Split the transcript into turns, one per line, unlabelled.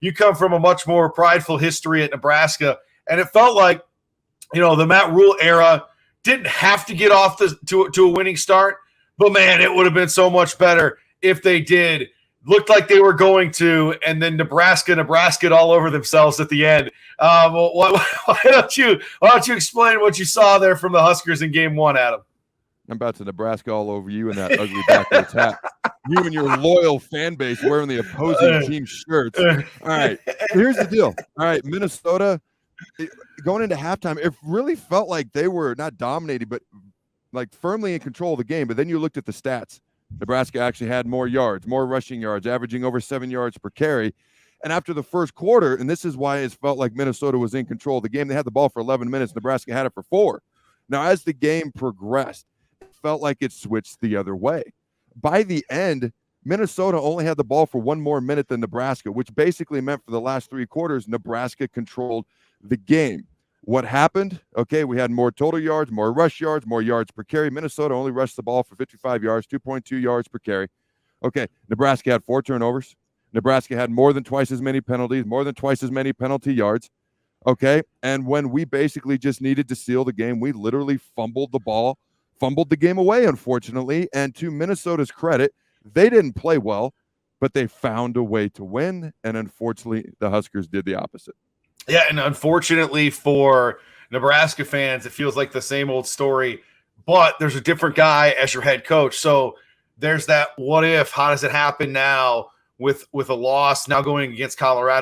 You come from a much more prideful history at Nebraska, and it felt like, the Matt Rule era didn't have to get off to a winning start, but man, it would have been so much better if they did. Looked like they were going to, and then Nebraska'd all over themselves at the end. Why don't you explain what you saw there from the Huskers in game one, Adam?
I'm about to Nebraska all over you in that ugly backwards hat. You and your loyal fan base wearing the opposing team shirts. All right, here's the deal. All right, Minnesota, going into halftime, it really felt like they were not dominating, but like firmly in control of the game. But then you looked at the stats. Nebraska actually had more yards, more rushing yards, averaging over 7 yards per carry. And after the first quarter, and this is why it felt like Minnesota was in control of the game, they had the ball for 11 minutes. Nebraska had it for 4. Now, as the game progressed, it felt like it switched the other way. By the end, Minnesota only had the ball for 1 more minute than Nebraska, which basically meant for the last 3 quarters, Nebraska controlled the game. What happened? Okay, we had more total yards, more rush yards, more yards per carry. Minnesota only rushed the ball for 55 yards, 2.2 yards per carry. Okay, Nebraska had 4 turnovers. Nebraska had more than twice as many penalties, more than twice as many penalty yards. Okay, and when we basically just needed to seal the game, we literally fumbled the game away, unfortunately. And to Minnesota's credit, they didn't play well, but they found a way to win. And unfortunately, the Huskers did the opposite.
Yeah, and unfortunately for Nebraska fans, it feels like the same old story, but there's a different guy as your head coach. So there's that what if, how does it happen now with a loss now going against Colorado?